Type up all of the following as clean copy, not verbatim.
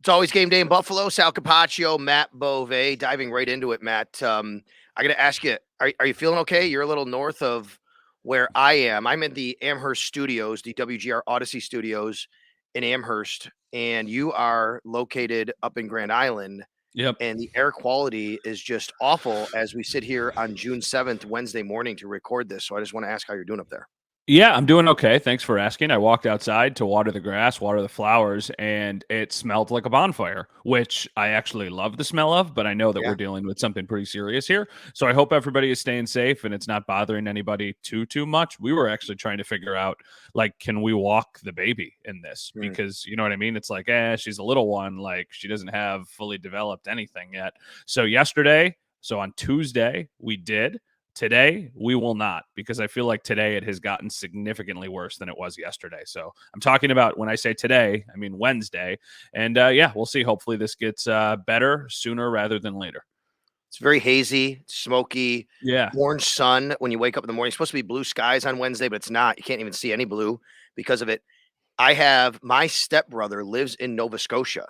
It's always game day in Buffalo. Sal Capaccio, Matt Bove. Diving right into it, Matt. I got to ask you, are you feeling okay? You're a little north of where I am. I'm in the Amherst studios, the WGR Odyssey studios in Amherst, and you are located up in Grand Island, Yep. and the air quality is just awful as we sit here on June 7th, Wednesday morning to record this. So I just want to ask how you're doing up there. Yeah, I'm doing okay. Thanks for asking. I walked outside to water the grass, water the flowers, and it smelled like a bonfire, which I actually love the smell of, but I know that Yeah. we're dealing with something pretty serious here. So I hope everybody is staying safe and it's not bothering anybody too much. We were actually trying to figure out, like, can we walk the baby in this? Mm. Because you know what I mean? It's like, she's a little one, like she doesn't have fully developed anything yet. So on Tuesday, we did. Today, we will not, because I feel like today it has gotten significantly worse than it was yesterday. So I'm talking about, when I say today, I mean Wednesday. And we'll see. Hopefully this gets better sooner rather than later. It's very hazy, smoky, Yeah. orange sun when you wake up in the morning. It's supposed to be blue skies on Wednesday, but it's not. You can't even see any blue because of it. I have my stepbrother lives in Nova Scotia,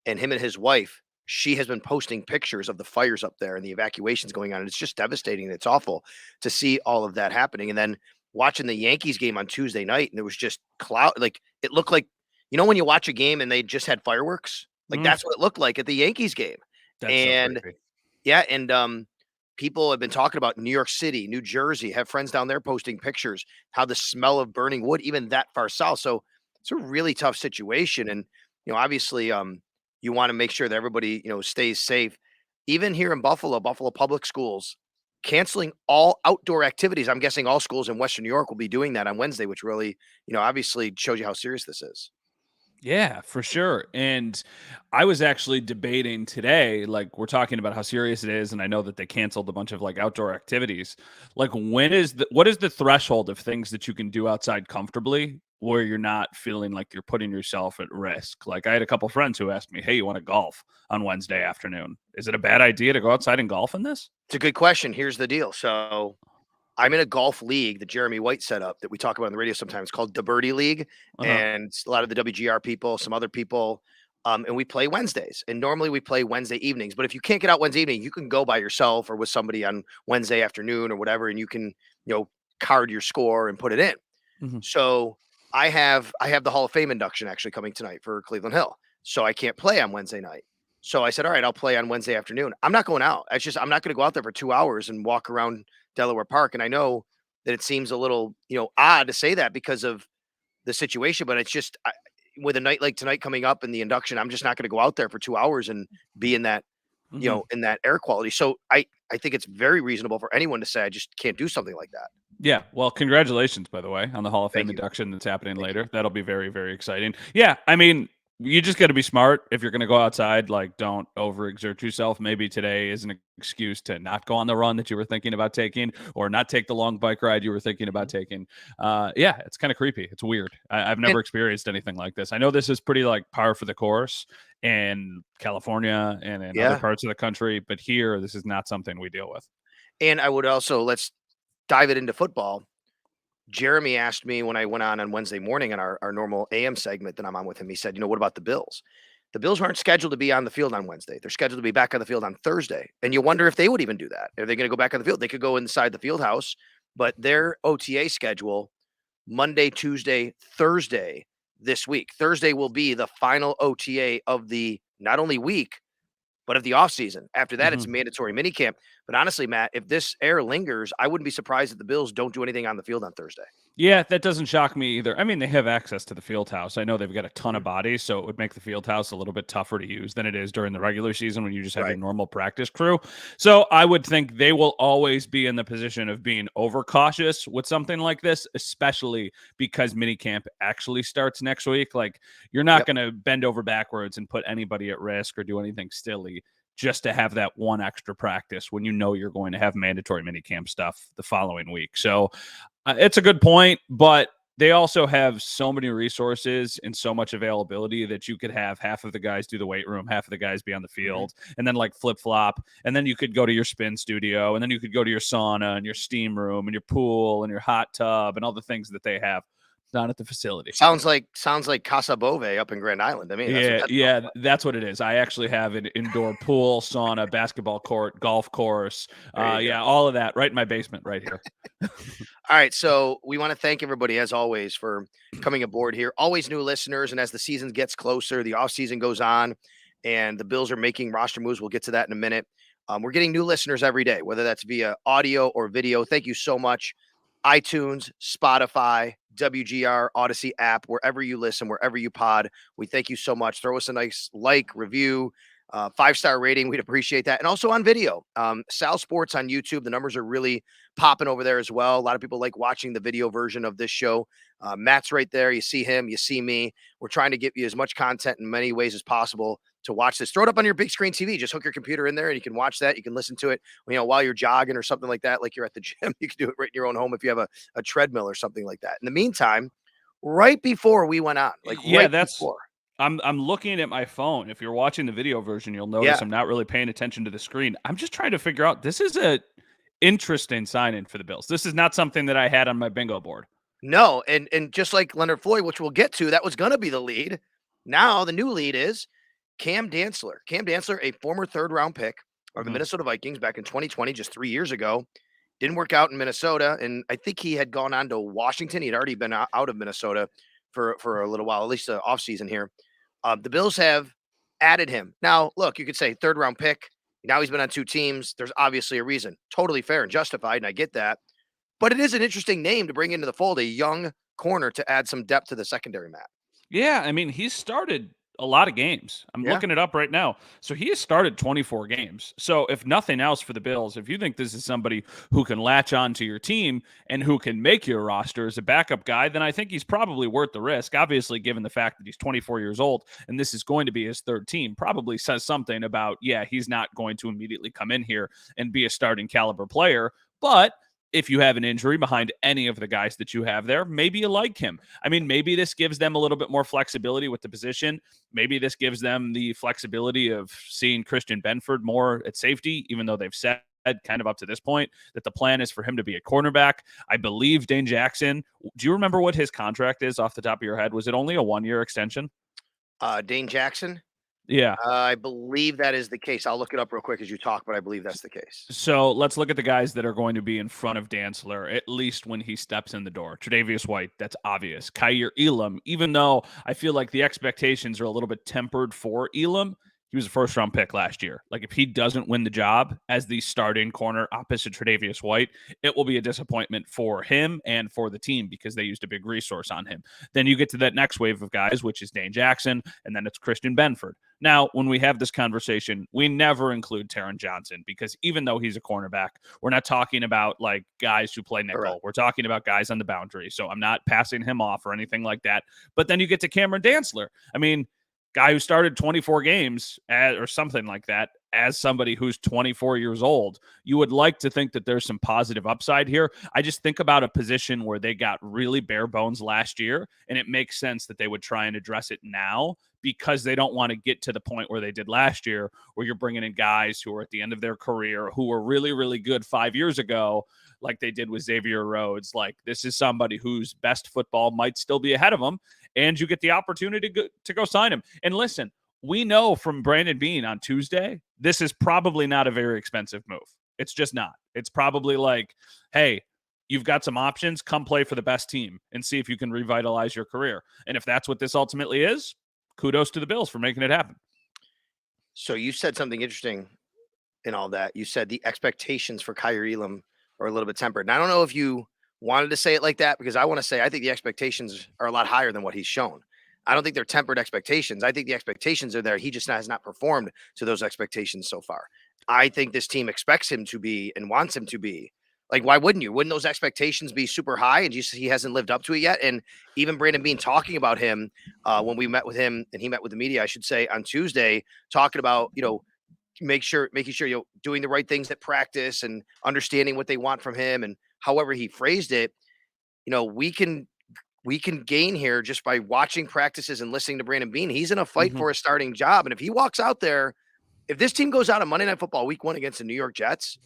and him and his wife, she has been posting pictures of the fires up there and the evacuations going on. And it's just devastating. It's awful to see all of that happening. And then watching the Yankees game on Tuesday night, and there was just cloud, like it looked like, when you watch a game and they just had fireworks, like Mm, that's what it looked like at the Yankees game. that's so And creepy. yeah, and people have been talking about New York City, New Jersey, have friends down there posting pictures, how the smell of burning wood, even that far south. So it's a really tough situation. And, obviously, you want to make sure that everybody, stays safe. Even here in Buffalo, Buffalo Public Schools, canceling all outdoor activities. I'm guessing all schools in Western New York will be doing that on Wednesday, which really, obviously shows you how serious this is. Yeah, for sure. And I was actually debating today, like we're talking about how serious it is, and I know that they canceled a bunch of like outdoor activities. Like what is the threshold of things that you can do outside comfortably where you're not feeling like you're putting yourself at risk? Like I had a couple friends who asked me, "Hey, you want to golf on Wednesday afternoon? Is it a bad idea to go outside and golf in this?" It's a good question. Here's the deal. So I'm in a golf league that Jeremy White set up that we talk about on the radio sometimes called the Birdie League. Uh-huh. And a lot of the WGR people, some other people, and we play Wednesdays. And normally we play Wednesday evenings. But if you can't get out Wednesday evening, you can go by yourself or with somebody on Wednesday afternoon or whatever, and you can, card your score and put it in. Mhm. So I have the Hall of Fame induction actually coming tonight for Cleveland Hill. So I can't play on Wednesday night. So I said, all right, I'll play on Wednesday afternoon. I'm not going out. It's just I'm not going to go out there for 2 hours and walk around Delaware Park. And I know that it seems a little, odd to say that because of the situation, but it's just with a night like tonight coming up and the induction, I'm just not going to go out there for 2 hours and be in that, Mhm. in that air quality. So I think it's very reasonable for anyone to say I just can't do something like that. Yeah, well, congratulations, by the way, on the Hall of Fame Thank you. induction that's happening Thank you. later. That'll be very, very exciting. Yeah, I mean, you just got to be smart if you're going to go outside. Like, don't overexert yourself. Maybe today is an excuse to not go on the run that you were thinking about taking, or not take the long bike ride you were thinking about Mhm. taking. Yeah, it's kind of creepy. It's weird. I've And never experienced anything like this. I know this is pretty like par for the course in California and in other yeah. parts of the country, but here, this is not something we deal with. And I would also let's dive it into football. Jeremy asked me when I went on Wednesday morning on our normal AM segment that I'm on with him. He said, what about the Bills? The Bills aren't scheduled to be on the field on Wednesday. They're scheduled to be back on the field on Thursday. And you wonder if they would even do that. Are they going to go back on the field? They could go inside the field house, but their OTA schedule Monday, Tuesday, Thursday this week. Thursday will be the final OTA of the not only week, but of the offseason. After that, it's Mhm. mandatory minicamp. But honestly, Matt, if this air lingers, I wouldn't be surprised if the Bills don't do anything on the field on Thursday. Yeah, that doesn't shock me either. I mean, they have access to the field house. I know they've got a ton Mhm. of bodies, so it would make the field house a little bit tougher to use than it is during the regular season when you just have your Right. normal practice crew. So I would think they will always be in the position of being overcautious with something like this, especially because minicamp actually starts next week. Like, you're not Yep. going to bend over backwards and put anybody at risk or do anything silly just to have that one extra practice when you know you're going to have mandatory minicamp stuff the following week. So it's a good point, but they also have so many resources and so much availability that you could have half of the guys do the weight room, half of the guys be on the Mhm. field, and then like flip flop. And then you could go to your spin studio, and then you could go to your sauna and your steam room and your pool and your hot tub and all the things that they have. down at the facility. Sounds like Casa Bove up in Grand Island to me. That's what Yeah, that sounds yeah, like. that's what it is. I actually have an indoor pool, sauna, basketball court, golf course. There you go. Yeah, all of that right in my basement right here. All right, so we want to thank everybody as always for coming aboard here. Always new listeners, and as the season gets closer, the off season goes on, and the Bills are making roster moves. We'll get to that in a minute. We're getting new listeners every day, whether that's via audio or video. Thank you so much. iTunes, Spotify, WGR, Odyssey app, wherever you listen, wherever you pod. We thank you so much. Throw us a nice like, review, 5-star rating. We'd appreciate that. And also on video, Sal Sports on YouTube. The numbers are really popping over there as well. A lot of people like watching the video version of this show. Matt's right there. You see him, you see me. We're trying to give you as much content in many ways as possible to watch this. Throw it up on your big screen TV. Just hook your computer in there and you can watch that. You can listen to it, while you're jogging or something like that, like you're at the gym. You can do it right in your own home if you have a treadmill or something like that. In the meantime, right before we went on, before. I'm looking at my phone. If you're watching the video version, you'll notice I'm not really paying attention to the screen. I'm just trying to figure out, this is a interesting sign-in for the Bills. This is not something that I had on my bingo board. No, and just like Leonard Floyd, which we'll get to, that was going to be the lead. Now the new lead is Cam Dantzler. Cam Dantzler, a former third-round pick of the Minnesota Vikings back in 2020, just 3 years ago. Didn't work out in Minnesota, and I think he had gone on to Washington. He'd already been out of Minnesota for a little while, at least the offseason here. The Bills have added him. Now, look, you could say third-round pick. Now he's been on 2 teams. There's obviously a reason. Totally fair and justified, and I get that. But it is an interesting name to bring into the fold, a young corner to add some depth to the secondary, Matt. Yeah, I mean, he's started a lot of games. I'm looking it up right now. So he has started 24 games. So if nothing else for the Bills, if you think this is somebody who can latch on to your team and who can make your roster as a backup guy, then I think he's probably worth the risk. Obviously, given the fact that he's 24 years old and this is going to be his third team, probably says something about, he's not going to immediately come in here and be a starting caliber player. But if you have an injury behind any of the guys that you have there, maybe you like him. I mean, maybe this gives them a little bit more flexibility with the position. Maybe this gives them the flexibility of seeing Christian Benford more at safety, even though they've said kind of up to this point that the plan is for him to be a cornerback. I believe Dane Jackson, do you remember what his contract is off the top of your head? Was it only a 1-year extension? Dane Jackson? Yeah. I believe that is the case. I'll look it up real quick as you talk, but I believe that's the case. So let's look at the guys that are going to be in front of Dantzler, at least when he steps in the door. Tre'Davious White, that's obvious. Kaiir Elam, even though I feel like the expectations are a little bit tempered for Elam, he was a first-round pick last year. Like, if he doesn't win the job as the starting corner opposite Tre'Davious White, it will be a disappointment for him and for the team because they used a big resource on him. Then you get to that next wave of guys, which is Dane Jackson, and then it's Christian Benford. Now, when we have this conversation, we never include Taron Johnson because even though he's a cornerback, we're not talking about like guys who play nickel. Correct. We're talking about guys on the boundary. So I'm not passing him off or anything like that. But then you get to Cameron Dantzler. I mean, guy who started 24 games or something like that as somebody who's 24 years old. You would like to think that there's some positive upside here. I just think about a position where they got really bare bones last year, and it makes sense that they would try and address it now because they don't want to get to the point where they did last year, where you're bringing in guys who are at the end of their career, who were really, really good 5 years ago, like they did with Xavier Rhodes. Like, this is somebody whose best football might still be ahead of them, and you get the opportunity to go sign him. And listen, we know from Brandon Beane on Tuesday, this is probably not a very expensive move. It's just not. It's probably like, hey, you've got some options. Come play for the best team and see if you can revitalize your career. And if that's what this ultimately is, kudos to the Bills for making it happen. So you said something interesting in all that. You said the expectations for Kaiir Elam are a little bit tempered. And I don't know if you wanted to say it like that, because I want to say I think the expectations are a lot higher than what he's shown. I don't think they're tempered expectations. I think the expectations are there. He just has not performed to those expectations so far. I think this team expects him to be and wants him to be. Like, why wouldn't you? Wouldn't those expectations be super high? And just he hasn't lived up to it yet. And even Brandon Beane talking about him when we met with him and he met with the media, I should say, on Tuesday, talking about, making sure, doing the right things at practice and understanding what they want from him. And however he phrased it, we can gain here just by watching practices and listening to Brandon Beane. He's in a fight for a starting job. And if he walks out there, if this team goes out on Monday Night Football week 1 against the New York Jets,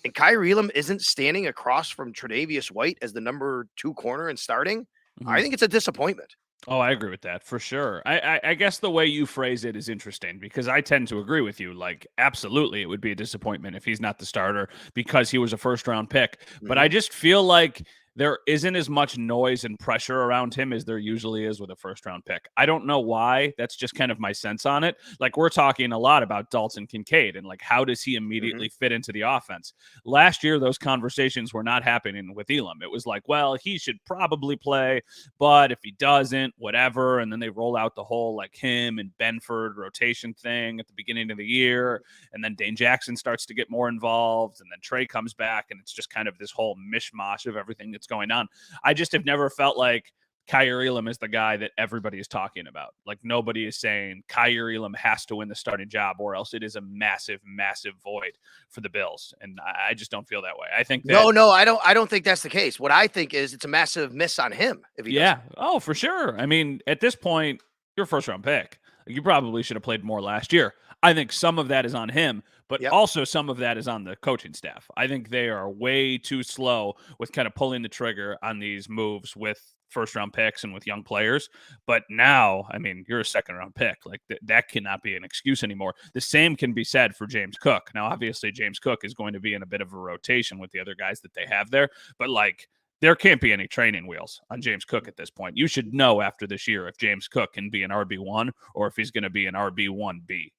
and Kaiir Elam isn't standing across from Tre'Davious White as the number 2 corner and starting, I Mhm. think it's a disappointment. Oh, I agree with that for sure. I guess the way you phrase it is interesting because I tend to agree with you. Like, absolutely, it would be a disappointment if he's not the starter because he was a first round pick. But I Mhm. just feel like there isn't as much noise and pressure around him as there usually is with a first round pick. I don't know why. That's just kind of my sense on it. Like, we're talking a lot about Dalton Kincaid and like, how does he Mhm. immediately fit into the offense? Last year, those conversations were not happening with Elam. It was like, well, he should probably play, but if he doesn't, whatever. And then they roll out the whole like him and Benford rotation thing at the beginning of the year. And then Dane Jackson starts to get more involved. And then Trey comes back. And it's just kind of this whole mishmash of everything that's going on. I just have never felt like Kyer Elam is the guy that everybody is talking about. Like, nobody is saying Kyer Elam has to win the starting job or else it is a massive, massive void for the Bills. And I just don't feel that way. I think that, No, I don't think that's the case. What I think is it's a massive miss on him if he doesn't. yeah. Oh, for sure. I mean, at this point, you're a first round pick. You probably should have played more last year. I think some of that is on him, but Yep. also some of that is on the coaching staff. I think they are way too slow with kind of pulling the trigger on these moves with first round picks and with young players. But now, I mean, you're a second round pick. Like, that cannot be an excuse anymore. The same can be said for James Cook. Now, obviously, James Cook is going to be in a bit of a rotation with the other guys that they have there, but like, there can't be any training wheels on James Cook at this point. You should know after this year if James Cook can be an RB1 or if he's going to be an RB1B.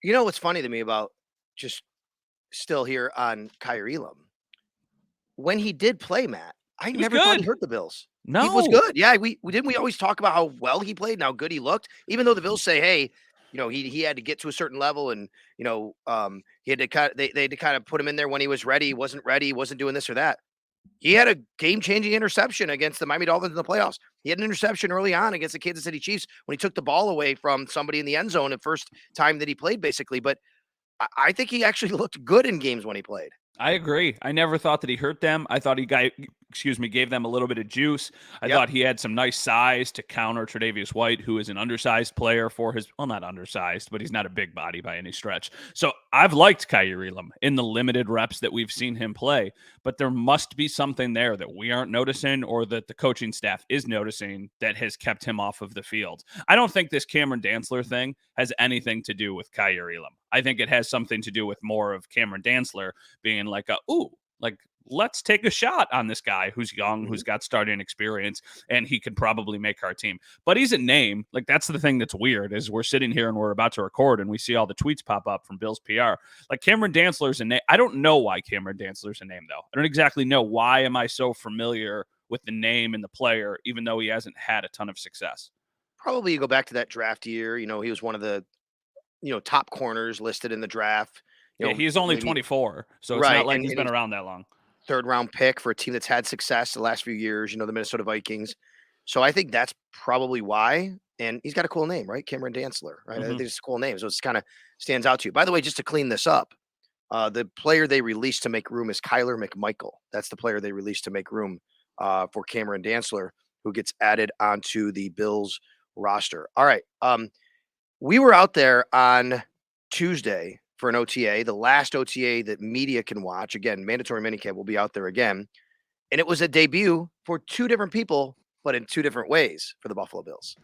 You know what's funny to me about just still here on Kyer Elam? When he did play, Matt, I He was never thought he good. hurt the Bills. He was No. good. Yeah, we always talk about how well he played and how good he looked, even though the Bills say, hey, he had to get to a certain level and he had to they had to kind of put him in there when he was ready. He wasn't ready, he wasn't doing this or that. He had a game-changing interception against the Miami Dolphins in the playoffs. He had an interception early on against the Kansas City Chiefs when he took the ball away from somebody in the end zone the first time that he played, basically. But I think he actually looked good in games when he played. I agree. I never thought that he hurt them. I thought gave them a little bit of juice. I Yep. thought he had some nice size to counter Tre'Davious White, who is an undersized player for his, well, not undersized, but he's not a big body by any stretch. So I've liked Kyer Elam in the limited reps that we've seen him play, but there must be something there that we aren't noticing or that the coaching staff is noticing that has kept him off of the field. I don't think this Cameron Dantzler thing has anything to do with Kyer Elam. I think it has something to do with more of Cameron Dantzler being like, like, let's take a shot on this guy who's young, Mhm. who's got starting experience, and he could probably make our team. But he's a name. Like, that's the thing that's weird is we're sitting here and we're about to record and we see all the tweets pop up from Bill's PR. Like, Cameron Dantzler's a name. I don't know why Cameron Dantzler's a name, though. I don't exactly know why am I so familiar with the name and the player, even though he hasn't had a ton of success. Probably you go back to that draft year. He was one of the top corners listed in the draft. Yeah, he is only Maybe 24, so it's not right, like and he's been he's around that long. third round pick for a team that's had success the last few years. The Minnesota Vikings. So I think that's probably why. And he's got a cool name, right? Cameron Dantzler, right? I Hmm. think it's a cool name, so it's kind of stands out to you. By the way, just to clean this up, the player they released to make room is Kyler McMichael. That's the player they released to make room for Cameron Dantzler, who gets added onto the Bills roster. All right. We were out there on Tuesday for an OTA, the last OTA that media can watch. Again, mandatory minicamp will be out there again. And it was a debut for two different people, but in two different ways for the Buffalo Bills.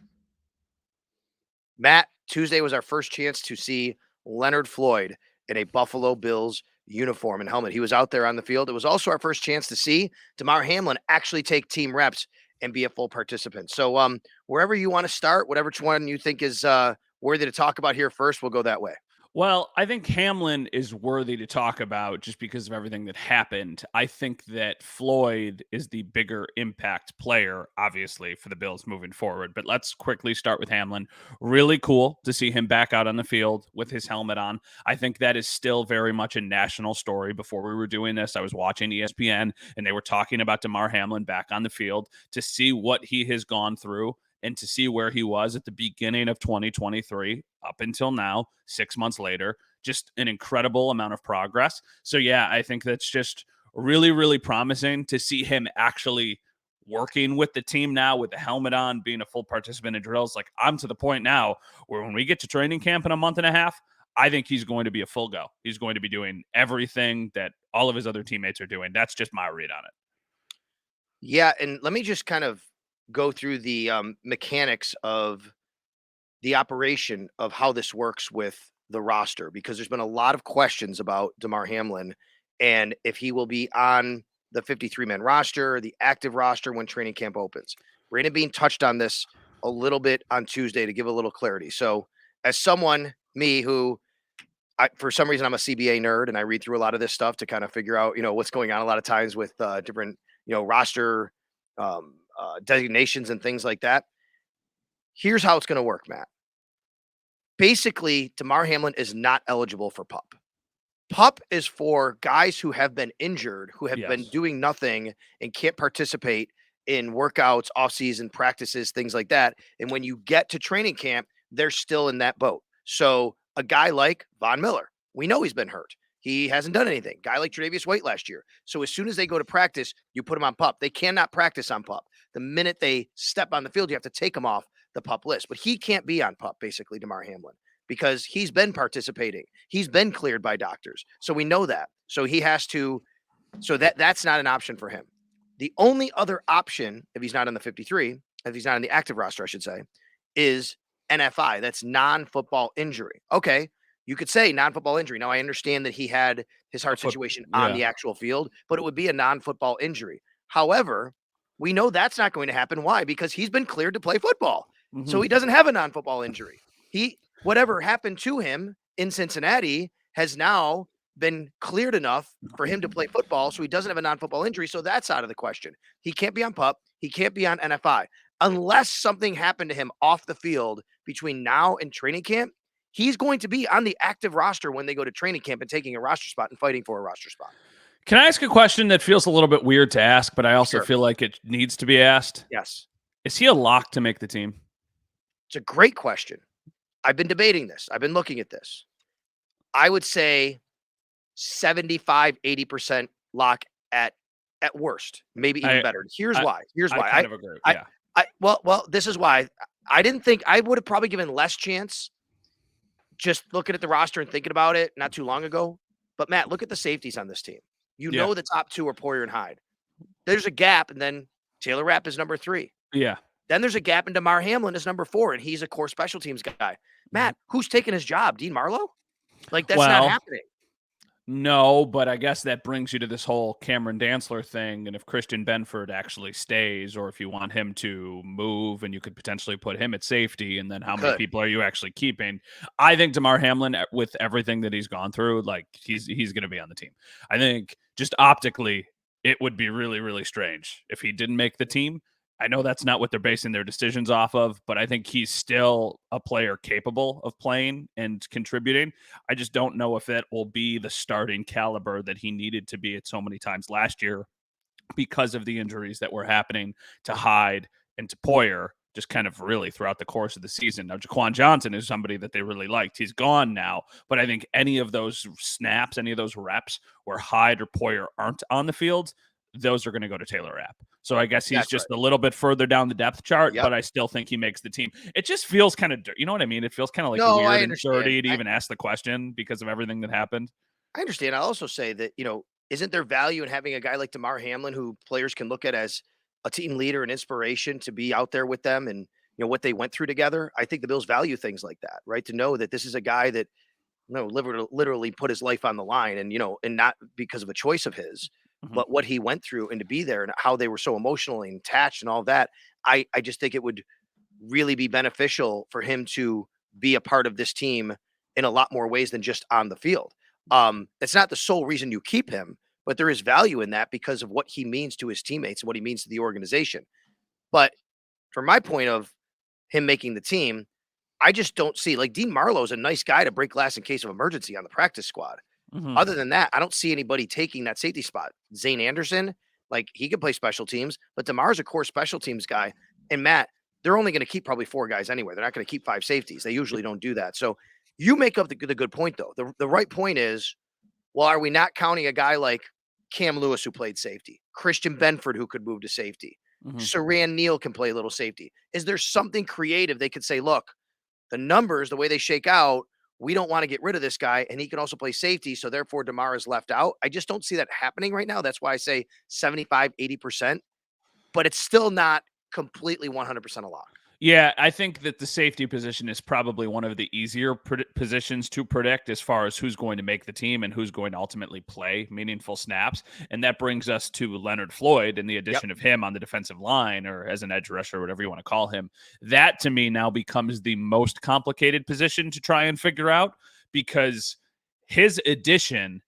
Matt, Tuesday was our first chance to see Leonard Floyd in a Buffalo Bills uniform and helmet. He was out there on the field. It was also our first chance to see Damar Halin actually take team reps and be a full participant. So wherever you want to start, whatever one you think is worthy to talk about here first, we'll go that way. Well, I think Hamlin is worthy to talk about just because of everything that happened. I think that Floyd is the bigger impact player, obviously, for the Bills moving forward. But let's quickly start with Hamlin. Really cool to see him back out on the field with his helmet on. I think that is still very much a national story. Before we were doing this, I was watching ESPN and they were talking about Damar Hamlin back on the field to see what he has gone through and to see where he was at the beginning of 2023 up until now, 6 months later, just an incredible amount of progress. So, yeah, I think that's just really, really promising to see him actually working with the team now with the helmet on, being a full participant in drills. Like, I'm to the point now where when we get to training camp in a month and a half, I think he's going to be a full go. He's going to be doing everything that all of his other teammates are doing. That's just my read on it. Yeah, and let me just kind of go through the mechanics of the operation of how this works with the roster, because there's been a lot of questions about Damar Hamlin and if he will be on the 53-man roster, the active roster when training camp opens. Brandon Bean touched on this a little bit on Tuesday to give a little clarity. So, as someone, me, who for some reason I'm a CBA nerd and I read through a lot of this stuff to kind of figure out, what's going on a lot of times with different, roster designations and things like that. Here's how it's going to work, Matt. Basically, Damar Hamlin is not eligible for PUP. PUP is for guys who have been injured, who have been Yes. doing nothing and can't participate in workouts, off-season practices, things like that. And when you get to training camp, they're still in that boat. So a guy like Von Miller, we know he's been hurt. He hasn't done anything. Guy like Tre'Davious White last year. So as soon as they go to practice, you put them on PUP. They cannot practice on PUP. The minute they step on the field, you have to take them off the PUP list. But he can't be on PUP, basically, Damar Hamlin, because he's been participating. He's been cleared by doctors. So we know that. So he has to, so that's not an option for him. The only other option, if he's not on the 53, if he's not on the active roster, I should say, is NFI. That's non-football injury. Okay. You could say non-football injury. Now, I understand that he had his heart situation on the actual field, but it would be a non-football injury. However, we know that's not going to happen. Why? Because he's been cleared to play football. Mm-hmm. So he doesn't have a non-football injury. Whatever happened to him in Cincinnati has now been cleared enough for him to play football, so he doesn't have a non-football injury, so that's out of the question. He can't be on PUP. He can't be on NFI. Unless something happened to him off the field between now and training camp, he's going to be on the active roster when they go to training camp and taking a roster spot and fighting for a roster spot. Can I ask a question that feels a little bit weird to ask, but I also feel like it needs to be asked? Yes. Is he a lock to make the team? It's a great question. I've been debating this. I've been looking at this. I would say 75, 80% lock at worst, maybe even better. Here's why. I kind of agree. Yeah. Well, this is why I didn't think I would have probably given less chance just looking at the roster and thinking about it not too long ago. But Matt, look at the safeties on this team. You know the top two are Poyer and Hyde. There's a gap, and then Taylor Rapp is number 3. Yeah. Then there's a gap, and Damar Hamlin is number 4, and he's a core special teams guy. Matt, who's taking his job? Dean Marlowe? Like, that's not happening. No, but I guess that brings you to this whole Cameron Dantzler thing. And if Christian Benford actually stays, or if you want him to move and you could potentially put him at safety, and then how many people are you actually keeping? I think Damar Hamlin, with everything that he's gone through, like he's going to be on the team. I think just optically, it would be really, really strange if he didn't make the team. I know that's not what they're basing their decisions off of, but I think he's still a player capable of playing and contributing. I just don't know if that will be the starting caliber that he needed to be at so many times last year because of the injuries that were happening to Hyde and to Poyer just kind of really throughout the course of the season. Now, Jaquan Johnson is somebody that they really liked. He's gone now, but I think any of those snaps, any of those reps where Hyde or Poyer aren't on the field, those are going to go to Taylor Rapp. So I guess he's just a little bit further down the depth chart, but I still think he makes the team. It just feels kind of, you know what I mean? It feels kind of like weird and dirty to even ask the question because of everything that happened. I understand. I'll also say that, isn't there value in having a guy like Damar Hamlin who players can look at as a team leader and inspiration to be out there with them and, what they went through together? I think the Bills value things like that, right? To know that this is a guy that, literally put his life on the line and, and not because of a choice of his, but what he went through and to be there and how they were so emotionally attached and all that. I just think it would really be beneficial for him to be a part of this team in a lot more ways than just on the field. It's not the sole reason you keep him, but there is value in that because of what he means to his teammates and what he means to the organization. But from my point of him making the team, I just don't see, like, Dean Marlowe's a nice guy to break glass in case of emergency on the practice squad. Other than that, I don't see anybody taking that safety spot. Zane Anderson, like, he could play special teams, but Damar's a core special teams guy. And Matt, they're only going to keep probably 4 guys anyway. They're not going to keep 5 safeties. They usually don't do that. So you make up the good point, though. The right point is, well, are we not counting a guy like Cam Lewis who played safety? Christian Benford who could move to safety? Saran Neal can play a little safety. Is there something creative they could say, look, the numbers, the way they shake out, we don't want to get rid of this guy, and he can also play safety, so therefore Damar is left out. I just don't see that happening right now. That's why I say 75, 80%, but it's still not completely 100% a lock. Yeah, I think that the safety position is probably one of the easier positions to predict as far as who's going to make the team and who's going to ultimately play meaningful snaps. And that brings us to Leonard Floyd and the Yep. addition of him on the defensive line or as an edge rusher, whatever you want to call him. That to me now becomes the most complicated position to try and figure out because his addition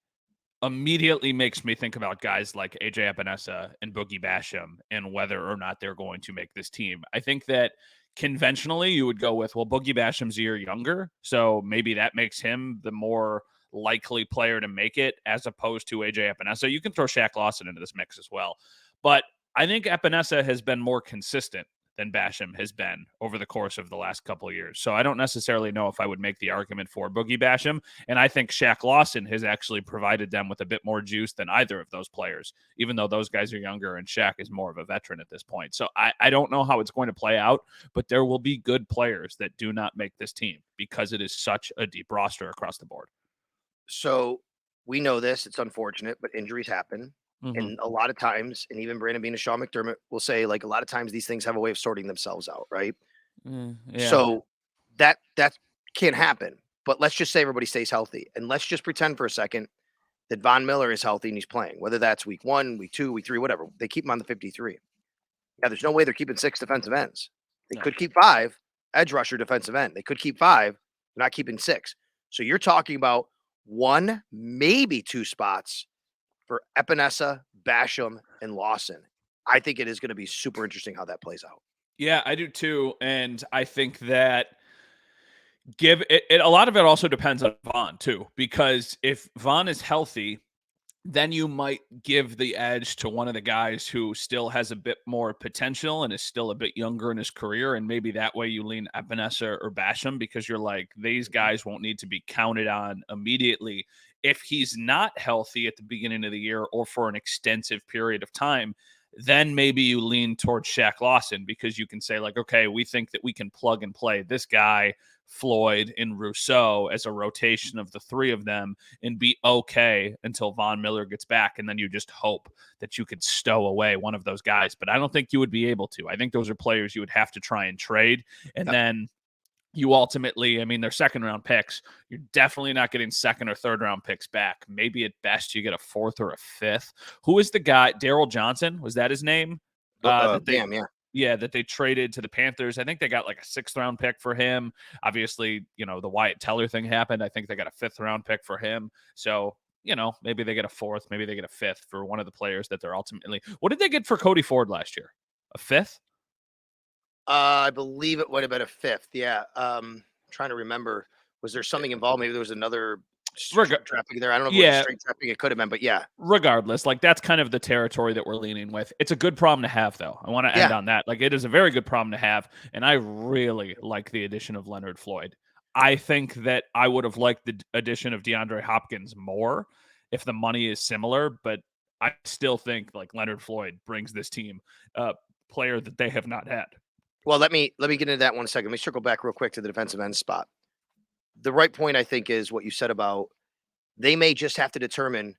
immediately makes me think about guys like AJ Epinesa and Boogie Basham and whether or not they're going to make this team. I think that conventionally you would go with, well, Boogie Basham's a year younger, so maybe that makes him the more likely player to make it as opposed to AJ Epinesa. You can throw Shaq Lawson into this mix as well. But I think Epinesa has been more consistent than Basham has been over the course of the last couple of years. So I don't necessarily know if I would make the argument for Boogie Basham. And I think Shaq Lawson has actually provided them with a bit more juice than either of those players, even though those guys are younger and Shaq is more of a veteran at this point. So I don't know how it's going to play out, but there will be good players that do not make this team because it is such a deep roster across the board. So we know this. It's unfortunate, but injuries happen. Mm-hmm. And a lot of times, and even Brandon Bean and Sean McDermott will say, like, a lot of times these things have a way of sorting themselves out, right? Yeah. So that can't happen. But let's just say everybody stays healthy. And let's just pretend for a second that Von Miller is healthy and he's playing, whether that's week 1, week 2, week 3, whatever. They keep him on the 53. Yeah, there's no way they're keeping 6 defensive ends. They could keep 5 edge rusher defensive end. They could keep 5, they're not keeping 6. So you're talking about 1, maybe 2 spots for Epinesa, Basham, and Lawson. I think it is going to be super interesting how that plays out. Yeah, I do too. And I think that give it a lot of it also depends on Vaughn too, because if Vaughn is healthy, then you might give the edge to one of the guys who still has a bit more potential and is still a bit younger in his career. And maybe that way you lean Epinesa or Basham because you're like, these guys won't need to be counted on immediately. If he's not healthy at the beginning of the year or for an extensive period of time, then maybe you lean towards Shaq Lawson because you can say, like, okay, we think that we can plug and play this guy, Floyd, and Rousseau as a rotation of the three of them and be okay until Von Miller gets back. And then you just hope that you could stow away one of those guys. But I don't think you would be able to. I think those are players you would have to try and trade. And then you ultimately, I mean, they're second round picks. You're definitely not getting second or third round picks back. Maybe at best you get a fourth or a fifth. Who is the guy? Daryl Johnson? Was that his name? That they traded to the Panthers. I think they got like a 6th round pick for him. Obviously, the Wyatt Teller thing happened. I think they got a 5th round pick for him. So, maybe they get a 4th, maybe they get a 5th for one of the players that they're ultimately. What did they get for Cody Ford last year? A 5th? I believe it would have been a 5th. Yeah. Trying to remember. Was there something involved? Maybe there was another traffic there. I don't know if it was straight traffic. It could have been, but yeah. Regardless, like that's kind of the territory that we're leaning with. It's a good problem to have, though. I want to end on that. Like it is a very good problem to have, and I really like the addition of Leonard Floyd. I think that I would have liked the addition of DeAndre Hopkins more if the money is similar, but I still think like Leonard Floyd brings this team a player that they have not had. Well, let me get into that 1 second. Let me circle back real quick to the defensive end spot. The right point, I think, is what you said about they may just have to determine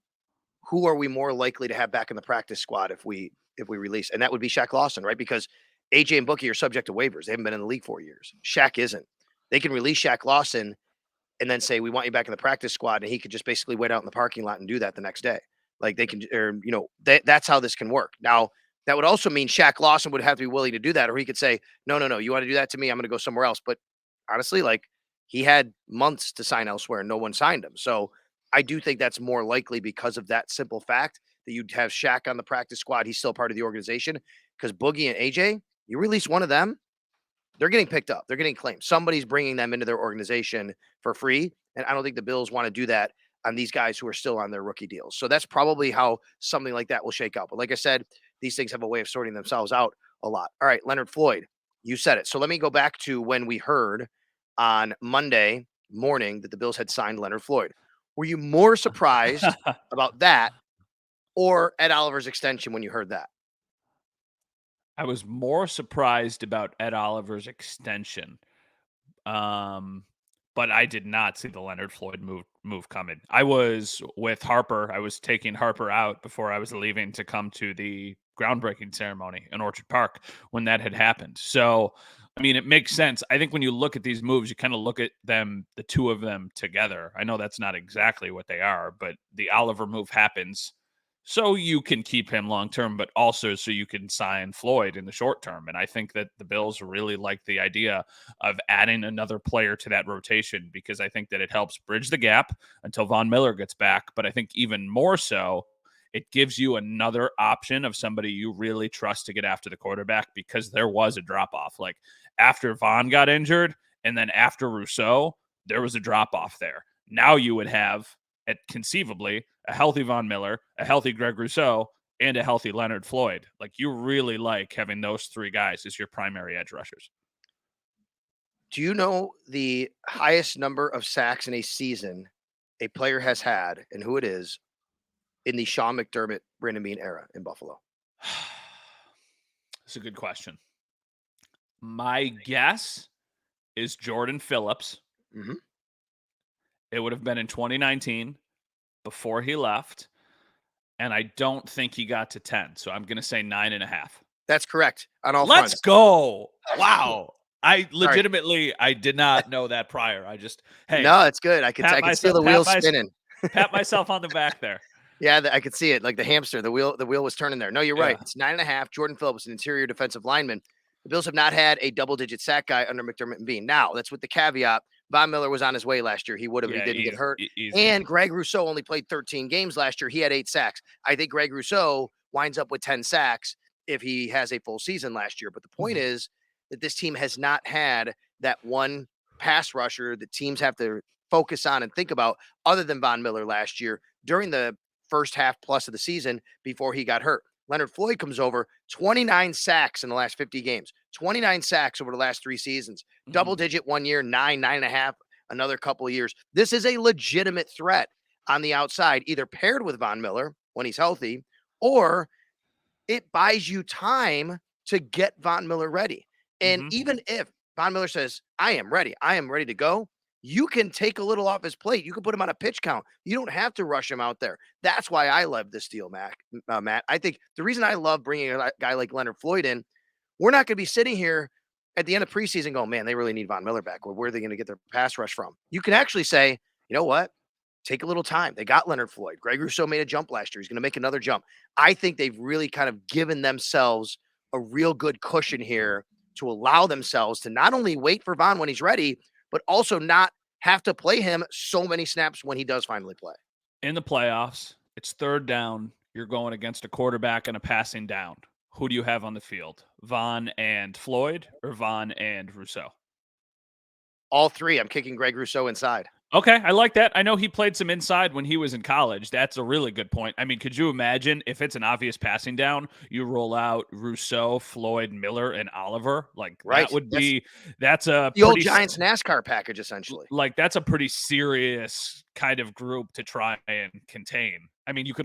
who are we more likely to have back in the practice squad if we release, and that would be Shaq Lawson, right? Because AJ and Bookie are subject to waivers. They haven't been in the league 4 years. Shaq isn't. They can release Shaq Lawson and then say we want you back in the practice squad, and he could just basically wait out in the parking lot and do that the next day. Like they can, or that's how this can work. Now that would also mean Shaq Lawson would have to be willing to do that, or he could say, no, you want to do that to me? I'm going to go somewhere else. But honestly, like he had months to sign elsewhere and no one signed him. So I do think that's more likely because of that simple fact that you'd have Shaq on the practice squad. He's still part of the organization because Boogie and AJ, you release one of them, they're getting picked up. They're getting claimed. Somebody's bringing them into their organization for free. And I don't think the Bills want to do that on these guys who are still on their rookie deals. So that's probably how something like that will shake out. But like I said, these things have a way of sorting themselves out a lot. All right, Leonard Floyd, you said it. So let me go back to when we heard on Monday morning that the Bills had signed Leonard Floyd. Were you more surprised about that or Ed Oliver's extension when you heard that? I was more surprised about Ed Oliver's extension. But I did not see the Leonard Floyd move coming. I was with Harper. I was taking Harper out before I was leaving to come to the groundbreaking ceremony in Orchard Park when that had happened. So, I mean, it makes sense. I think when you look at these moves, you kind of look at them, the two of them together. I know that's not exactly what they are, but the Oliver move happens so you can keep him long term, but also so you can sign Floyd in the short term. And I think that the Bills really like the idea of adding another player to that rotation because I think that it helps bridge the gap until Von Miller gets back. But I think even more so, it gives you another option of somebody you really trust to get after the quarterback because there was a drop off. Like after Von got injured and then after Rousseau, there was a drop off there. Now you would have, conceivably, a healthy Von Miller, a healthy Greg Rousseau, and a healthy Leonard Floyd. Like you really like having those three guys as your primary edge rushers. Do you know the highest number of sacks in a season a player has had and who it is in the Sean McDermott, Brandon Beane era in Buffalo? That's a good question. My guess is Jordan Phillips. Mm-hmm. It would have been in 2019 before he left. And I don't think he got to 10. So I'm going to say 9.5. That's correct on all Let's fronts. go. Wow. I legitimately, I did not know that prior. I just, hey. No, it's good. I can feel the wheels spinning. Pat myself on the back there. Yeah, I could see it. Like the hamster, the wheel was turning there. No, you're right. Yeah. It's 9.5. Jordan Phillips, an interior defensive lineman. The Bills have not had a double-digit sack guy under McDermott and Beane. Now, that's with the caveat. Von Miller was on his way last year. He would have, he didn't get hurt. And Greg Rousseau only played 13 games last year. He had 8 sacks. I think Greg Rousseau winds up with 10 sacks if he has a full season last year. But the point is that this team has not had that one pass rusher that teams have to focus on and think about other than Von Miller last year during the first half plus of the season before he got hurt. Leonard Floyd comes over, 29 sacks in the last 50 games, 29 sacks over the last 3 seasons, double digit 1 year, 9.5, another couple of years. This is a legitimate threat on the outside, either paired with Von Miller when he's healthy, or it buys you time to get Von Miller ready. And even if Von Miller says, I am ready to go, you can take a little off his plate. You can put him on a pitch count. You don't have to rush him out there. That's why I love this deal, Matt. I think the reason I love bringing a guy like Leonard Floyd in, we're not going to be sitting here at the end of preseason going, man, they really need Von Miller back. Where are they going to get their pass rush from? You can actually say, you know what? Take a little time. They got Leonard Floyd. Greg Rousseau made a jump last year. He's going to make another jump. I think they've really kind of given themselves a real good cushion here to allow themselves to not only wait for Von when he's ready, but also not have to play him so many snaps when he does finally play. In the playoffs, it's third down. You're going against a quarterback and a passing down. Who do you have on the field? Von and Floyd or Von and Rousseau? All three. I'm kicking Greg Rousseau inside. Okay, I like that. I know he played some inside when he was in college. That's a really good point. I mean, could you imagine if it's an obvious passing down, you roll out Rousseau, Floyd, Miller, and Oliver? Like that would be that's a the old Giants NASCAR package, essentially. Like that's a pretty serious kind of group to try and contain. I mean, it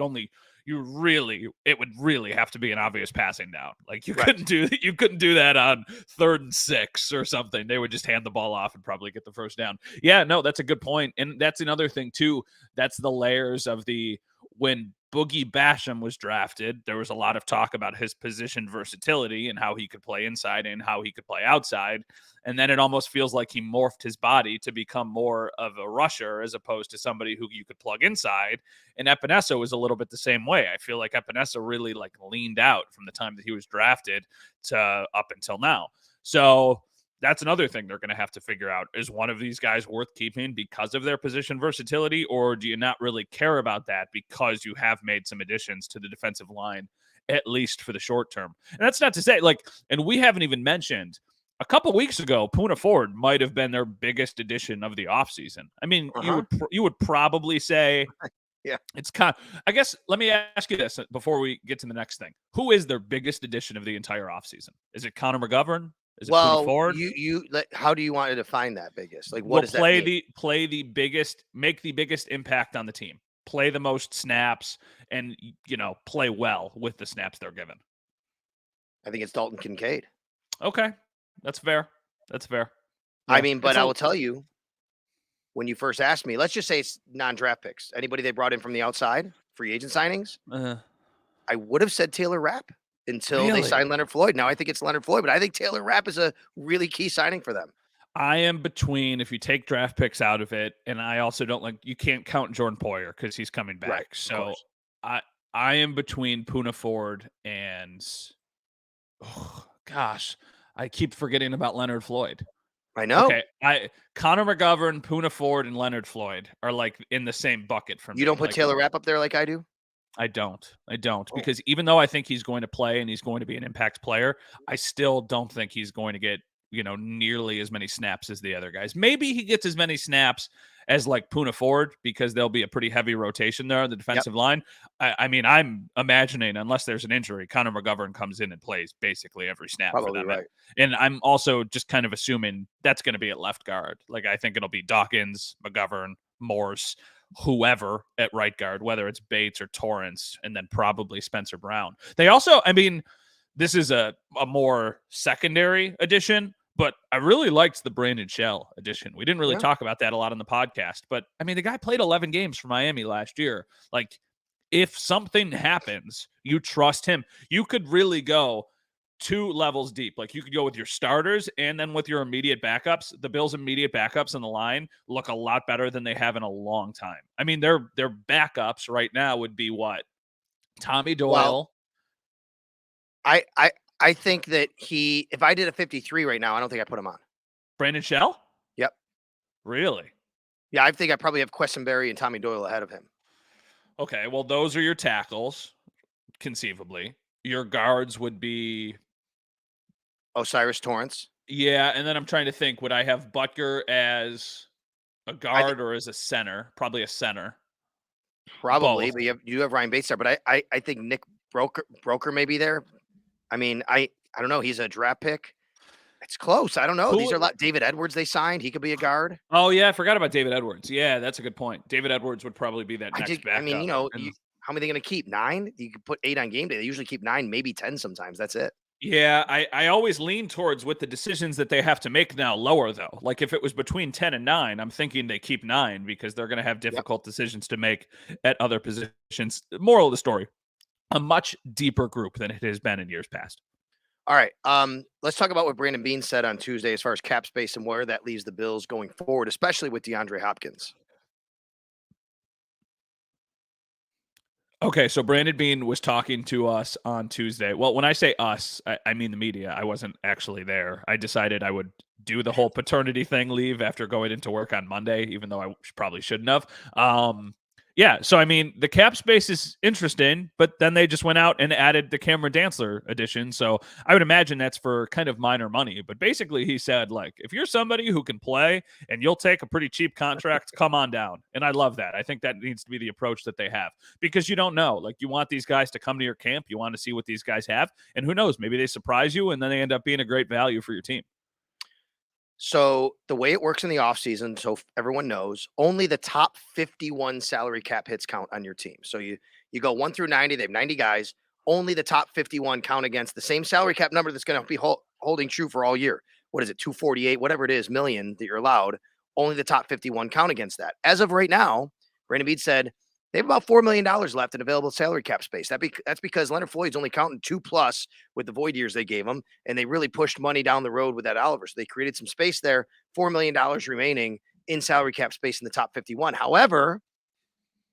would really have to be an obvious passing down. Like you couldn't do that on 3rd and 6 or something. They would just hand the ball off and probably get the first down. Yeah, no, that's a good point. And that's another thing too. That's the layers of when Boogie Basham was drafted, there was a lot of talk about his position versatility and how he could play inside and how he could play outside. And then it almost feels like he morphed his body to become more of a rusher as opposed to somebody who you could plug inside. And Epinesa was a little bit the same way. I feel like Epinesa really leaned out from the time that he was drafted to up until now. So that's another thing they're going to have to figure out. Is one of these guys worth keeping because of their position versatility, or do you not really care about that because you have made some additions to the defensive line, at least for the short term? And that's not to say, and we haven't even mentioned, a couple weeks ago, Poona Ford might have been their biggest addition of the offseason. I mean, you would probably say, yeah, it's kind of, I guess, let me ask you this before we get to the next thing. Who is their biggest addition of the entire offseason? Is it Connor McGovern? Is it Poona Ford? How do you want to define that biggest? Like, what does that mean? Play the biggest, make the biggest impact on the team. Play the most snaps and, play well with the snaps they're given. I think it's Dalton Kincaid. Okay. That's fair. Yeah, I mean, but I will tell you, when you first asked me, let's just say it's non-draft picks. Anybody they brought in from the outside, free agent signings, I would have said Taylor Rapp. until they Really? signed Leonard Floyd. Now I think it's Leonard Floyd, but I think Taylor Rapp is a really key signing for them. I am between, if you take draft picks out of it, and I also don't like, you can't count Jordan Poyer because he's coming Right, back. of So course. I I am between Puna Ford and, oh, gosh, I keep forgetting about Leonard Floyd. I know. Okay, Connor McGovern, Puna Ford, and Leonard Floyd are like in the same bucket for You me. don't put Like, Taylor Rapp up there like I do? I don't, Oh, because even though I think he's going to play and he's going to be an impact player, I still don't think he's going to get, nearly as many snaps as the other guys. Maybe he gets as many snaps as like Puna Ford because there'll be a pretty heavy rotation there on the yep, defensive line. I mean, I'm imagining, unless there's an injury, Connor McGovern comes in and plays basically every snap for probably them. right. And I'm also just kind of assuming that's going to be at left guard. Like, I think it'll be Dawkins, McGovern, Morse, whoever at right guard, whether it's Bates or Torrance, and then probably Spencer Brown. They also, I mean, this is a more secondary addition, but I really liked the Brandon Shell addition. We didn't really Yeah. talk about that a lot on the podcast, but I mean, the guy played 11 games for Miami last year. Like, if something happens, you trust him. You could really go two levels deep. Like, you could go with your starters and then with your immediate backups. The Bills' immediate backups on the line look a lot better than they have in a long time. I mean, their backups right now would be what? Tommy Well, Doyle. I I I think that if I did a 53 right now, I don't think I put him on. Brandon Shell? Yep. Really? Yeah, I think I probably have Quessenberry and Tommy Doyle ahead of him. Okay, well, those are your tackles, conceivably. Your guards would be, Osiris Torrance. yeah, and then I'm trying to think, would I have Butker as a I think guard or as a center? Probably a center. probably, Both. but you have Ryan Bates there, but I think Nick Broker may be there. I mean, I don't know. He's a draft pick. It's close. I don't know. These are a Who lot. David Edwards they signed. He could be a guard. Oh, yeah, I forgot about David Edwards. Yeah, that's a good point. David Edwards would probably be that I next did. I mean, backup, and how many are they going to keep? 9? You could put 8 on game day. They usually keep 9, maybe 10 sometimes. That's it. yeah, I always lean towards, with the decisions that they have to make now, lower, though. Like, if it was between 10 and 9, I'm thinking they keep 9 because they're gonna have Yep. difficult decisions to make at other positions. Moral of the story, a much deeper group than it has been in years past. All right. Let's talk about what Brandon Beane said on Tuesday as far as cap space and where that leaves the Bills going forward, especially with DeAndre Hopkins. Okay, so Brandon Beane was talking to us on Tuesday. Well, when I say us, I mean the media. I wasn't actually there. I decided I would do the whole paternity thing, leave after going into work on Monday, even though I probably shouldn't have. Yeah, so I mean, the cap space is interesting, but then they just went out and added the Cameron Dantzler edition. So I would imagine that's for kind of minor money. But basically, he said, like, if you're somebody who can play and you'll take a pretty cheap contract, come on down. And I love that. I think that needs to be the approach that they have, because you don't know. Like, you want these guys to come to your camp. You want to see what these guys have. And who knows, maybe they surprise you and then they end up being a great value for your team. So the way it works in the offseason, so everyone knows, only the top 51 salary cap hits count on your team. So you go 1 through 90, they have 90 guys. Only the top 51 count against the same salary cap number that's going to be holding true for all year. What is it, 248, whatever it is, million that you're allowed. Only the top 51 count against that. As of right now, Brandon Beane said they have about $4 million left in available salary cap space. That's because Leonard Floyd's only counting 2 plus with the void years they gave him, and they really pushed money down the road with that Oliver. So they created some space there, $4 million remaining in salary cap space in the top 51. However,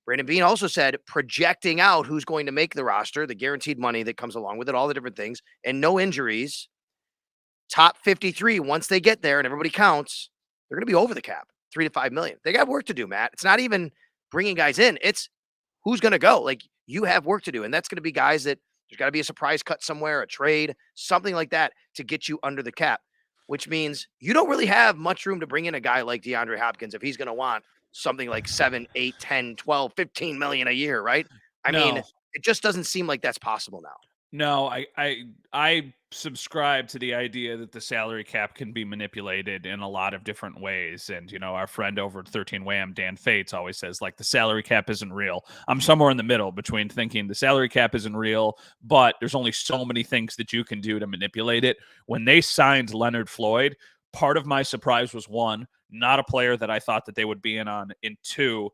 Brandon Beane also said projecting out who's going to make the roster, the guaranteed money that comes along with it, all the different things, and no injuries. Top 53, once they get there and everybody counts, they're going to be over the cap, 3 to 5 million. They got work to do, Matt. It's not even bringing guys in. It's who's going to go. Like, you have work to do, and that's going to be guys that there's got to be a surprise cut somewhere, a trade, something like that to get you under the cap, which means you don't really have much room to bring in a guy like DeAndre Hopkins if he's going to want something like 7, 8, 10, 12, 15 million a year, right? I mean, No, it just doesn't seem like that's possible now. No, I subscribe to the idea that the salary cap can be manipulated in a lot of different ways. And, our friend over at 13 Wham, Dan Fates, always says, like, the salary cap isn't real. I'm somewhere in the middle between thinking the salary cap isn't real, but there's only so many things that you can do to manipulate it. When they signed Leonard Floyd, part of my surprise was, one, not a player that I thought that they would be in on, and two,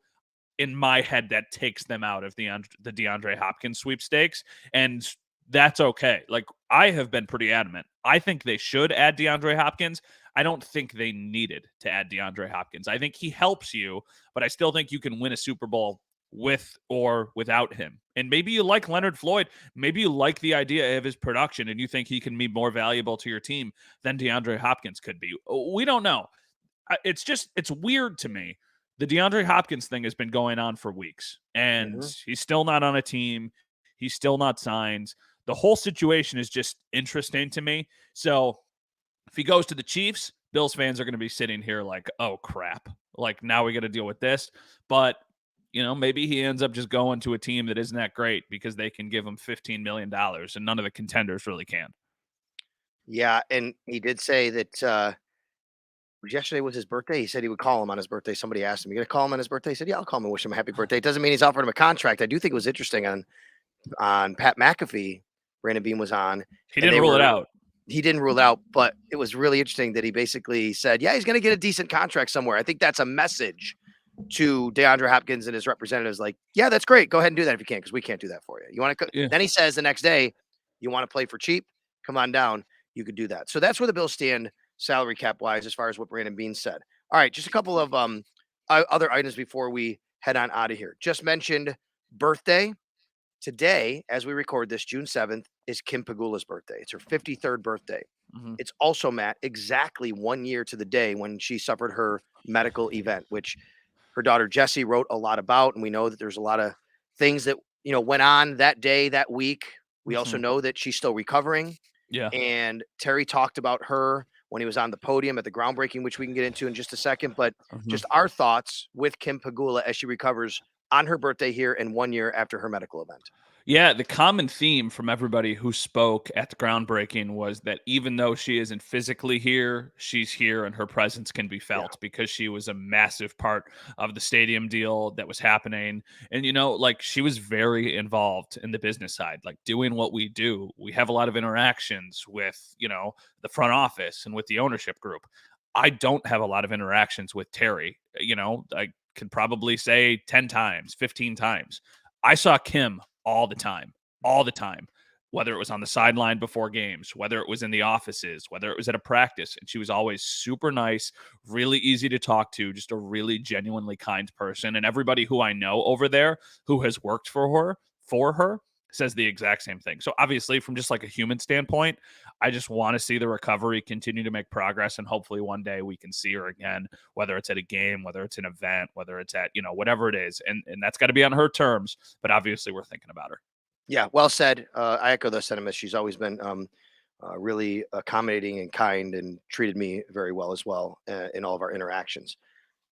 in my head, that takes them out of the DeAndre Hopkins sweepstakes. And that's okay. Like, I have been pretty adamant. I think they should add DeAndre Hopkins. I don't think they needed to add DeAndre Hopkins. I think he helps you, but I still think you can win a Super Bowl with or without him. And maybe you like Leonard Floyd. Maybe you like the idea of his production and you think he can be more valuable to your team than DeAndre Hopkins could be. We don't know. It's weird to me. The DeAndre Hopkins thing has been going on for weeks, and he's still not on a team. He's still not signed. The whole situation is just interesting to me. So if he goes to the Chiefs, Bills fans are going to be sitting here like, oh, crap. Like, now we got to deal with this. But, maybe he ends up just going to a team that isn't that great because they can give him $15 million and none of the contenders really can. Yeah, and he did say that yesterday was his birthday. He said he would call him on his birthday. Somebody asked him, "You gonna call him on his birthday?" He said, "Yeah, I'll call him and wish him a happy birthday." It doesn't mean he's offering him a contract. I do think it was interesting on Pat McAfee. Brandon Beam was on. He didn't rule it out. He didn't rule it out, but it was really interesting that he basically said, "Yeah, he's going to get a decent contract somewhere." I think that's a message to DeAndre Hopkins and his representatives, like, "Yeah, that's great. Go ahead and do that if you can, because we can't do that for you. You want to?" Yeah. Then he says the next day, "You want to play for cheap? Come on down. You could do that." So that's where the Bills stand salary cap wise, as far as what Brandon Bean said. All right, just a couple of other items before we head on out of here. Just mentioned birthday. Today, as we record this, June 7th, is Kim Pegula's birthday. It's her 53rd birthday. It's also, Matt, exactly 1 year to the day when she suffered her medical event, which her daughter Jessie wrote a lot about. And we know that there's a lot of things that, went on that day, that week. We also know that she's still recovering. Yeah. And Terry talked about her when he was on the podium at the groundbreaking, which we can get into in just a second. But just our thoughts with Kim Pegula as she recovers on her birthday here and 1 year after her medical event. Yeah, the common theme from everybody who spoke at the groundbreaking was that even though she isn't physically here, she's here and her presence can be felt because she was a massive part of the stadium deal that was happening. And, like, she was very involved in the business side, like doing what we do. We have a lot of interactions with, the front office and with the ownership group. I don't have a lot of interactions with Terry. I could probably say 10 times, 15 times. I saw Kim all the time, whether it was on the sideline before games, whether it was in the offices, whether it was at a practice. And she was always super nice, really easy to talk to, just a really genuinely kind person. And everybody who I know over there who has worked for her says the exact same thing. So obviously, from just like a human standpoint, I just want to see the recovery continue to make progress. And hopefully one day we can see her again, whether it's at a game, whether it's an event, whether it's at, whatever it is. And that's got to be on her terms. But obviously we're thinking about her. Yeah, well said. I echo those sentiments. She's always been really accommodating and kind and treated me very well as well in all of our interactions.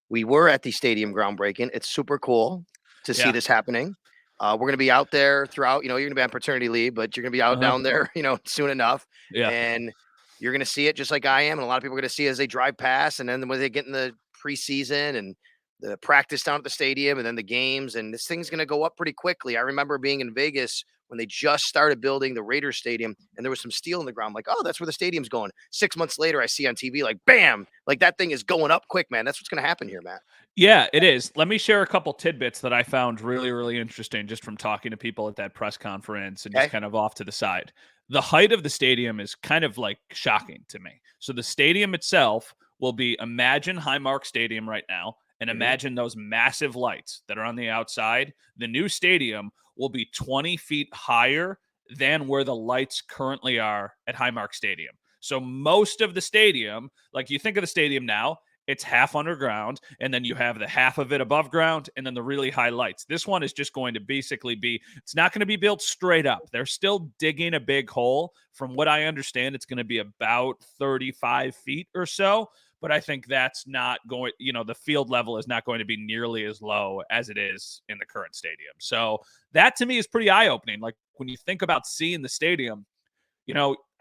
We were at the stadium groundbreaking. It's super cool to see this happening. We're going to be out there throughout, you're going to be on paternity leave, but you're going to be out down there, soon enough. Yeah. And you're going to see it just like I am. And a lot of people are going to see it as they drive past. And then when they get in the preseason and the practice down at the stadium and then the games, and this thing's going to go up pretty quickly. I remember being in Vegas when they just started building the Raiders stadium and there was some steel in the ground. I'm like, oh, that's where the stadium's going. 6 months later, I see on TV, like, bam, like that thing is going up quick, man. That's what's going to happen here, Matt. Yeah, it is. Let me share a couple tidbits that I found really, really interesting just from talking to people at that press conference and just kind of off to the side. The height of the stadium is kind of like shocking to me. So the stadium itself will be, imagine Highmark Stadium right now, and imagine those massive lights that are on the outside. The new stadium will be 20 feet higher than where the lights currently are at Highmark Stadium. So most of the stadium, like you think of the stadium now, it's half underground, and then you have the half of it above ground, and then the really high lights. This one is just going to basically be, it's not going to be built straight up. They're still digging a big hole. From what I understand, it's going to be about 35 feet or so, but I think that's not going, the field level is not going to be nearly as low as it is in the current stadium. So that to me is pretty eye-opening. Like when you think about seeing the stadium,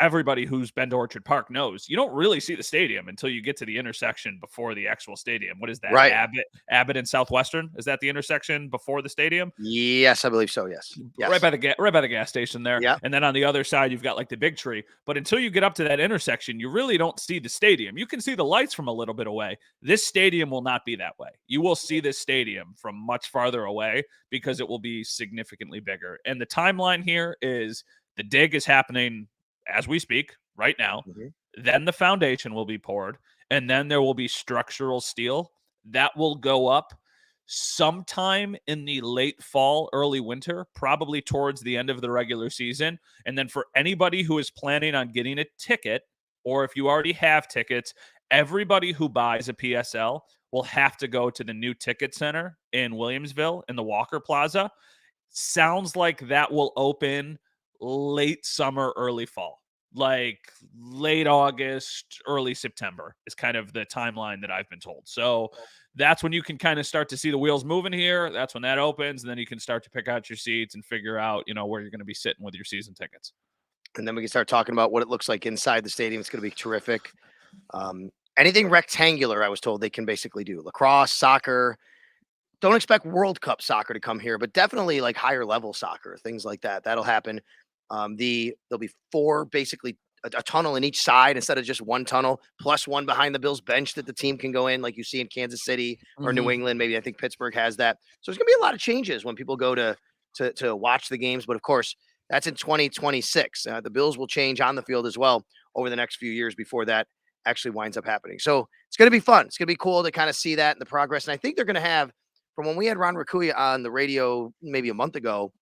everybody who's been to Orchard Park knows you don't really see the stadium until you get to the intersection before the actual stadium. What is that? Right. Abbott and Southwestern? Is that the intersection before the stadium? Yes, I believe so. Yes. Right by the gas station there. Yeah. And then on the other side, you've got like the big tree. But until you get up to that intersection, you really don't see the stadium. You can see the lights from a little bit away. This stadium will not be that way. You will see this stadium from much farther away because it will be significantly bigger. And the timeline here is The dig is happening as we speak right now. Mhm. Then the foundation will be poured, and then there will be structural steel that will go up sometime in the late fall, early winter, probably towards the end of the regular season. And then for anybody who is planning on getting a ticket, or if you already have tickets, everybody who buys a PSL will have to go to the new ticket center in Williamsville in the Walker Plaza. Sounds like that will open late summer, early fall, like late August, early September is kind of the timeline that I've been told. So that's when you can kind of start to see the wheels moving here. That's when that opens. And then you can start to pick out your seats and figure out, where you're going to be sitting with your season tickets. And then we can start talking about what it looks like inside the stadium. It's going to be terrific. Anything rectangular, I was told they can basically do lacrosse, soccer. Don't expect World Cup soccer to come here, but definitely like higher level soccer, things like that. That'll happen. There'll be four, basically a tunnel in each side instead of just one tunnel, plus one behind the Bills bench that the team can go in, like you see in Kansas City or New England. Maybe I think Pittsburgh has that. So there's gonna be a lot of changes when people go to watch the games. But of course, that's in 2026. The Bills will change on the field as well over the next few years before that actually winds up happening. So it's going to be fun. It's going to be cool to kind of see that in the progress. And I think they're going to have, from when we had Ron Raccuia on the radio maybe a month ago,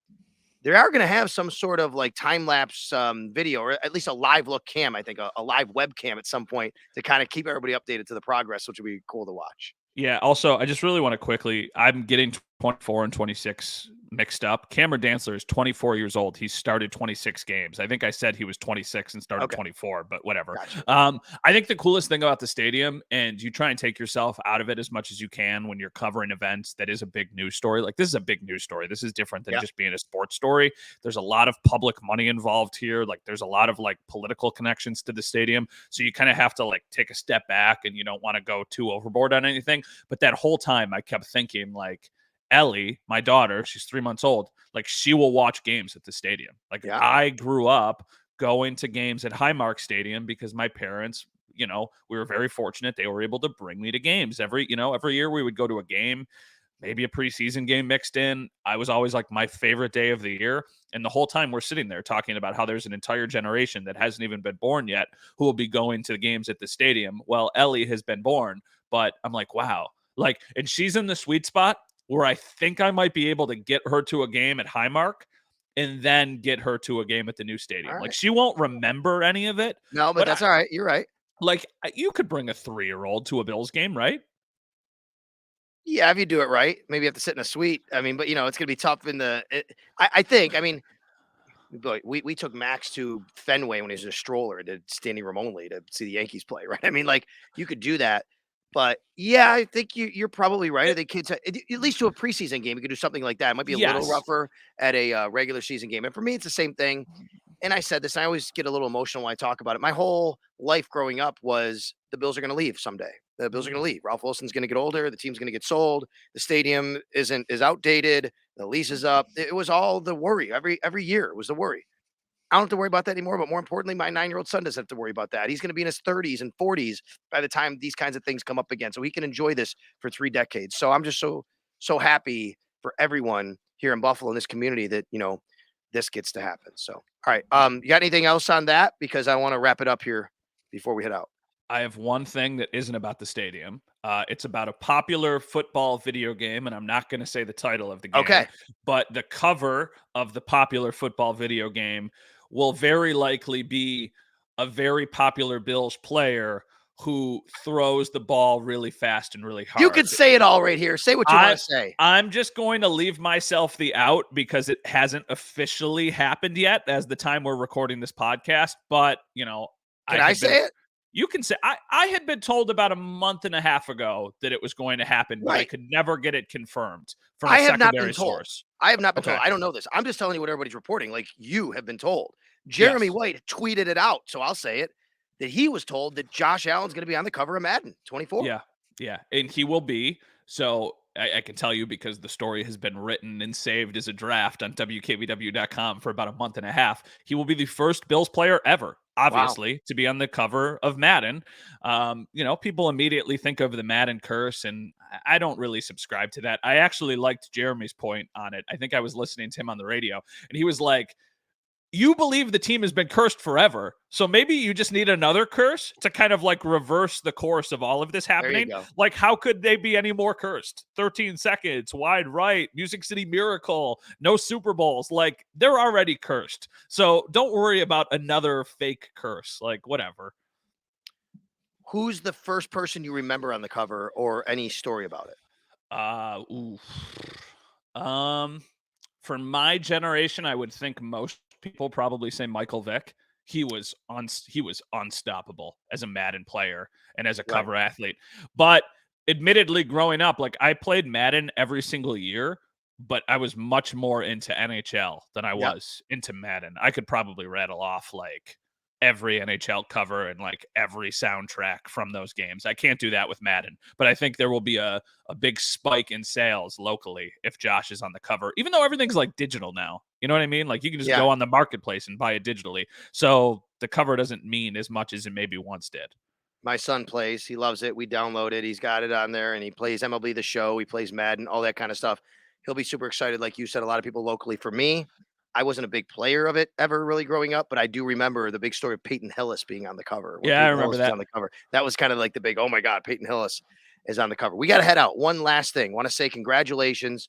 they are going to have some sort of like time lapse video, or at least a live look cam. I think a live webcam at some point to kind of keep everybody updated to the progress, which would be cool to watch. Yeah. Also, I just really want to quickly, I'm getting 24 and 26 mixed up. Cameron Dantzler is 24 years old. He started 26 games. I think I said he was 26 and started 24, but whatever. Gotcha. I think the coolest thing about the stadium, and you try and take yourself out of it as much as you can when you're covering events that is a big news story. Like this is a big news story. This is different than just being a sports story. There's a lot of public money involved here. Like there's a lot of like political connections to the stadium. So you kind of have to like take a step back, and you don't want to go too overboard on anything. But that whole time I kept thinking like, Ellie, my daughter, she's 3 months old, like she will watch games at the stadium. Like I grew up going to games at Highmark Stadium because my parents, we were very fortunate. They were able to bring me to games every year we would go to a game, maybe a preseason game mixed in. I was always like my favorite day of the year. And the whole time we're sitting there talking about how there's an entire generation that hasn't even been born yet who will be going to the games at the stadium. Well, Ellie has been born, but I'm like, wow. Like, and she's in the sweet spot where I think I might be able to get her to a game at Highmark and then get her to a game at the new stadium. Like she won't remember any of it. No, but that's all right. You're right. Like you could bring a 3-year-old to a Bills game, right? Yeah, if you do it right. Maybe you have to sit in a suite. I mean, but it's going to be tough in I think, we took Max to Fenway when he was a stroller to standing room only to see the Yankees play, right? I mean, like you could do that. But yeah, I think you're probably right. I think kids, at least to a preseason game, you could do something like that. It might be a little rougher at a regular season game. And for me, it's the same thing. And I said this, I always get a little emotional when I talk about it. My whole life growing up was the Bills are going to leave someday. The Bills are going to leave. Ralph Wilson's going to get older. The team's going to get sold. The stadium is outdated. The lease is up. It was all the worry every year. It was the worry. I don't have to worry about that anymore. But more importantly, my 9-year-old son doesn't have to worry about that. He's going to be in his 30s and 40s by the time these kinds of things come up again. So he can enjoy this for 3 decades. So I'm just so happy for everyone here in Buffalo in this community that this gets to happen. So all right, you got anything else on that? Because I want to wrap it up here before we head out. I have one thing that isn't about the stadium. It's about a popular football video game, and I'm not going to say the title of the game. Okay. But the cover of the popular football video game will very likely be a very popular Bills player who throws the ball really fast and really hard. You could say it all right here. Say what you want to say. I'm just going to leave myself the out because it hasn't officially happened yet as the time we're recording this podcast. But, can I say it? You can say I had been told about a month and a half ago that it was going to happen, but I could never get it confirmed from a secondary source. I have not been told. I don't know this. I'm just telling you what everybody's reporting. Like you have been told. Jeremy White tweeted it out, so I'll say it, that he was told that Josh Allen's going to be on the cover of Madden 24. Yeah, and he will be. So I can tell you because the story has been written and saved as a draft on WKBW.com for about a month and a half. He will be the first Bills player ever, obviously, to be on the cover of Madden. People immediately think of the Madden curse, and I don't really subscribe to that. I actually liked Jeremy's point on it. I think I was listening to him on the radio, and he was like, you believe the team has been cursed forever. So maybe you just need another curse to kind of like reverse the course of all of this There you happening. go. Like, how could they be any more cursed? 13 seconds, wide right, Music City Miracle, no Super Bowls. Like, they're already cursed. So don't worry about another fake curse. Like, whatever. Who's the first person you remember on the cover or any story about it? Ooh. Um, for my generation, I would think most people probably say Michael Vick. He was unstoppable as a Madden player and as a Right. cover athlete. But admittedly, growing up, like I played Madden every single year, but I was much more into NHL than I Yep. was into Madden. I could probably rattle off like every NHL cover and like every soundtrack from those games. I can't do that with Madden, but I think there will be a big spike in sales locally if Josh is on the cover, even though everything's like digital now. You know what I mean? Like you can just Yeah. go on the marketplace and buy it digitally. So the cover doesn't mean as much as it maybe once did. My son plays. He loves it. We download it. He's got it on there and he plays MLB The Show. He plays Madden, all that kind of stuff. He'll be super excited. Like you said, a lot of people locally. For me, I wasn't a big player of it ever really growing up, but I do remember the big story of Peyton Hillis being on the cover. When Yeah, I Peyton remember Hillis was that. on the cover, that was kind of like the big, oh my God, Peyton Hillis is on the cover. We got to head out. One last thing. Want to say congratulations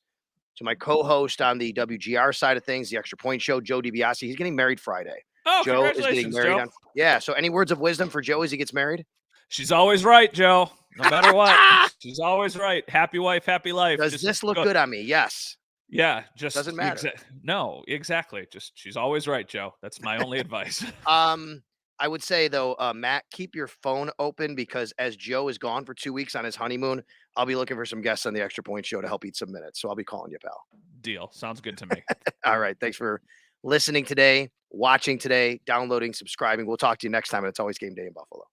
to my co-host on the WGR side of things, the Extra Point Show, Joe DiBiase. He's getting married Friday. Oh, Joe is getting congratulations, married Joe. on. Yeah. So, any words of wisdom for Joe as he gets married? She's always right, Joe. No matter what, she's always right. Happy wife, happy life. Does Just this look go. good on me? Yes. Yeah, Doesn't just matter. no, exactly. Just she's always right, Joe. That's my only advice. Um, I would say though, Matt, keep your phone open because as Joe is gone for 2 weeks on his honeymoon, I'll be looking for some guests on the Extra Point Show to help eat some minutes. So I'll be calling you, pal. Deal. Sounds good to me. All right. Thanks for listening today, watching today, downloading, subscribing. We'll talk to you next time. And it's always game day in Buffalo.